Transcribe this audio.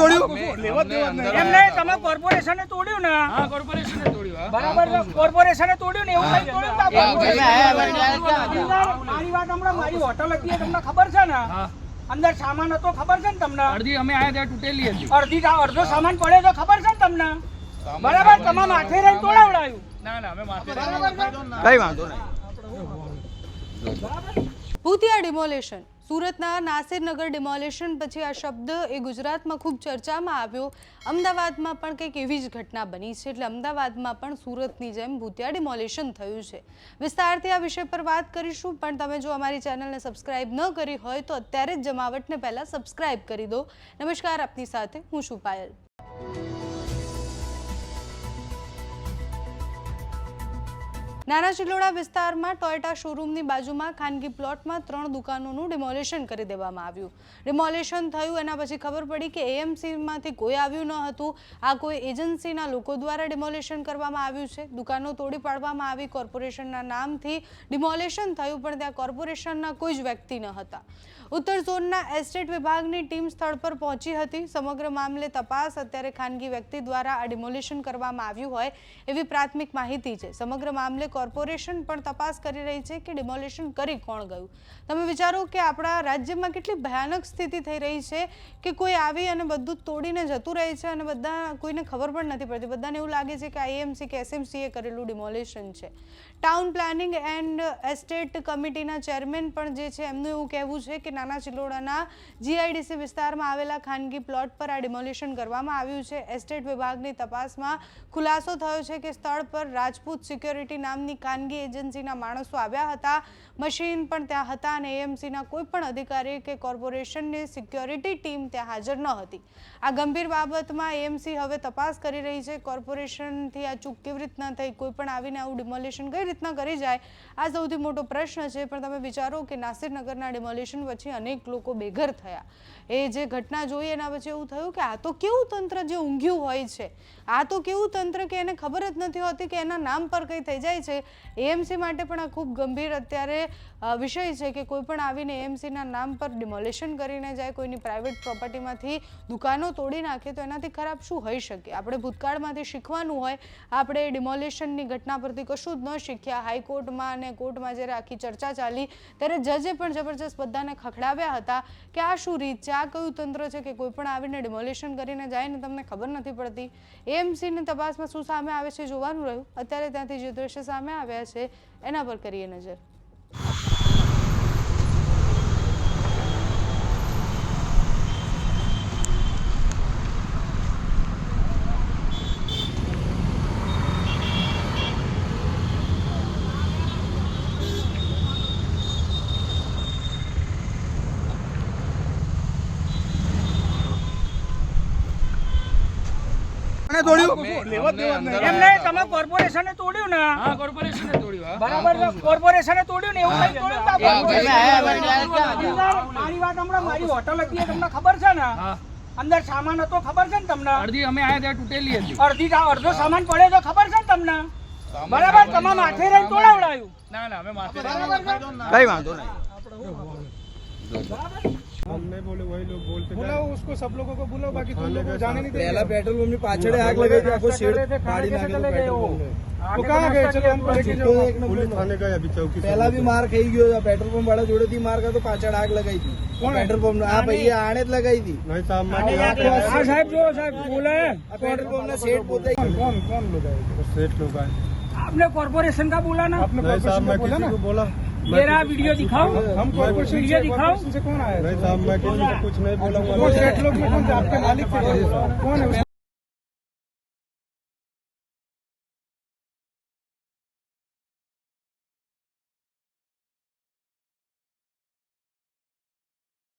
તોડ્યું એમ નહીં, તમે કોર્પોરેશને તોડ્યું ને? હા, કોર્પોરેશને તોડ્યું. બરાબર છે, કોર્પોરેશને તોડ્યું ને એવું કઈ તોડ્યું ને? મારી વાત હમણાં, મારી હોટલ હતી એ તમને ખબર છે ને? હા, અંદર સામાન હતો ખબર છે ને તમને? અડધી અમે આયા ત્યાં તૂટેલી હતી. અડધો સામાન પડ્યો તો ખબર છે ને તમને? બરાબર, તમારા માથે રહીને તોડાવડાયું. ના ના, અમે માથે કઈ વાંધો નહીં. ભૂતિયા ડિમોલેશન. સુરતના નાસિરનગર ડિમોલેશન પછી આ શબ્દ એ ગુજરાતમાં ખૂબ ચર્ચામાં આવ્યો. અમદાવાદમાં પણ કંઈક એવી જ ઘટના બની છે, એટલે અમદાવાદમાં પણ સુરતની જેમ ભૂતિયા ડિમોલેશન થયું છે. વિસ્તારથી આ વિષય પર વાત કરીશું, પણ તમે જો અમારી ચેનલને સબસ્ક્રાઇબ ન કરી હોય તો અત્યારે જ જમાવટને પહેલાં સબસ્ક્રાઇબ કરી દો. નમસ્કાર, આપની સાથે હું છું પાયલ. નાના ચિલોડા વિસ્તારમાં ટોયોટા શોરૂમની બાજુમાં ખાનગી પ્લોટમાં 3 દુકાનોનું ડિમોલેશન કરી દેવામાં આવ્યું. ડિમોલેશન થયું એના પછી ખબર પડી કે એએમસીમાંથી કોઈ આવ્યું ન હતું. આ કોઈ એજન્સીના લોકો દ્વારા ડિમોલેશન કરવામાં આવ્યું છે. દુકાનો તોડી પાડવામાં આવી. કોર્પોરેશનના નામથી ડિમોલેશન થયું, પણ ત્યાં કોર્પોરેશનના કોઈ જ વ્યક્તિ ન હતા. ઉત્તર ઝોનના એસ્ટેટ વિભાગની ટીમ સ્થળ પર પહોંચી હતી. સમગ્ર મામલે તપાસ અત્યારે ખાનગી વ્યક્તિ દ્વારા આ ડિમોલેશન કરવામાં આવ્યું હોય એવી પ્રાથમિક માહિતી છે. સમગ્ર મામલે કોર્પોરેશન પણ તપાસ કરી રહી છે કે ડિમોલેશન કરી કોણ ગયું. તમે વિચારો કે આપણા રાજ્યમાં કેટલી ભયાનક સ્થિતિ થઈ રહી છે કે કોઈ આવી અને બધું તોડીને જતું રહે છે અને બધા કોઈને ખબર પણ નથી પડતી. બધાને એવું લાગે છે કે આઈએમસી કે એસએમસીએ કરેલું ડિમોલેશન છે. ટાઉન પ્લાનિંગ એન્ડ એસ્ટેટ કમિટીના ચેરમેન પણ જે છે એમનું એવું કહેવું છે કે નાના ચિલોડાના જીઆઈડીસી વિસ્તારમાં આવેલા ખાનગી પ્લોટ પર આ ડિમોલેશન કરવામાં આવ્યું છે. એસ્ટેટ વિભાગની તપાસમાં ખુલાસો થયો છે કે સ્થળ પર રાજપૂત સિક્યોરિટી નામની ખાનગી એજન્સીના માણસો આવ્યા હતા. મશીન પણ ત્યાં હતા અને એએમસીના કોઈ પણ અધિકારી કે કોર્પોરેશનની સિક્યોરિટી ટીમ ત્યાં હાજર ન હતી. આ ગંભીર બાબતમાં એએમસી હવે તપાસ કરી રહી છે. કોર્પોરેશનથી આ ચૂક કેવી રીતના થઈ, કોઈ પણ આવીને આવું ડિમોલેશન કઈ રીતના કરી જાય, આ સૌથી મોટો પ્રશ્ન છે. પણ તમે વિચારો કે નાસિરનગરના ડિમોલેશન પછી અનેક લોકો બેઘર થયા. એ જે ઘટના જોઈ એના પછી એવું થયું કે આ તો કેવું તંત્ર જે ઊંઘ્યું હોય છે, આ તો કેવું તંત્ર કે એને ખબર જ નથી હોતી કે એના નામ પર કંઈ થઈ જાય છે. એએમસી માટે પણ આ ખૂબ ગંભીર અત્યારે વિષય છે કે કોઈ પણ આવીને એએમસીના નામ પર ડિમોલેશન કરીને જાય, કોઈની પ્રાઇવેટ પ્રોપર્ટીમાંથી દુકાનો તોડી નાખે તો એનાથી ખરાબ શું હોઈ શકે. આપણે ભૂતકાળમાંથી શીખવાનું હોય. આપણે ડિમોલેશનની ઘટના પરથી કશું જ ન શીખ્યા. હાઈકોર્ટમાં અને કોર્ટમાં જ્યારે આખી ચર્ચા ચાલી ત્યારે જજે પણ જબરજસ્ત બધાને ખખડાવ્યા હતા કે આ શું રીત છે, આ કયું તંત્ર છે કે કોઈ પણ આવીને ડિમોલેશન કરીને જાય ને તમને ખબર નથી પડતી. એએમસીની તપાસમાં શું સામે આવે છે જોવાનું રહ્યું. અત્યારે ત્યાંથી જે દ્રશ્ય સામે આવ્યા છે એના પર કરીએ નજર. તોડ્યું એમ નહીં, તમે કોર્પોરેશને તોડ્યું ને? હા, કોર્પોરેશને તોડ્યું. બરાબર છે, કોર્પોરેશને તોડ્યું ને એવું કઈ તોડ્યું ને? મારી વાત હમણાં, મારી હોટલ હતી એ તમને ખબર છે ને? હા, અંદર સામાન હતો ખબર છે ને તમને? અડધી અમે આયા ત્યાં તૂટેલી હતી. અડધો સામાન પડ્યો તો ખબર છે ને તમને? બરાબર, તમારા માથે રહીને તોડાવડાયું. ના ના, અમે માથે કઈ વાંધો નહીં. हम नहीं बोले, वही लोग बोलते बुलाओ उसको, सब लोगों को बुलाओ, बाकी तुम लोगों को जाने नहीं। पहला पेट्रोल पंप में पाछड़े आग लगी थी, आपको शेड गाड़ी में चले गए हो तो कहां गए? चलो हमको लेके जाओ, पुलिस थाने गए अभी चौकी। पहला भी मार खाई गयो, पेट्रोल पंप वाला जोड़े थी मार का, तो पाछड़ आग लगाई थी। कौन पेट्रोल पंप? हाँ भैया, आने लगाई थी। नहीं साहब, साहब जो साहब बोला है पेट्रोल पंप ने सेठ बोलते। कौन कौन लोग आए? सेठ लोग आए। आपने कॉर्पोरेशन का बोला ना? आपने कॉर्पोरेशन का बोला ना? बोला मेरा वीडियो दिखाओ, हम कॉर्पोरेशन वीडियो दिखाओ। से कौन आया? नहीं साहब, मैं किसी को कुछ नहीं बोला। सेठ लोग में कौन? आपका मालिक कौन है?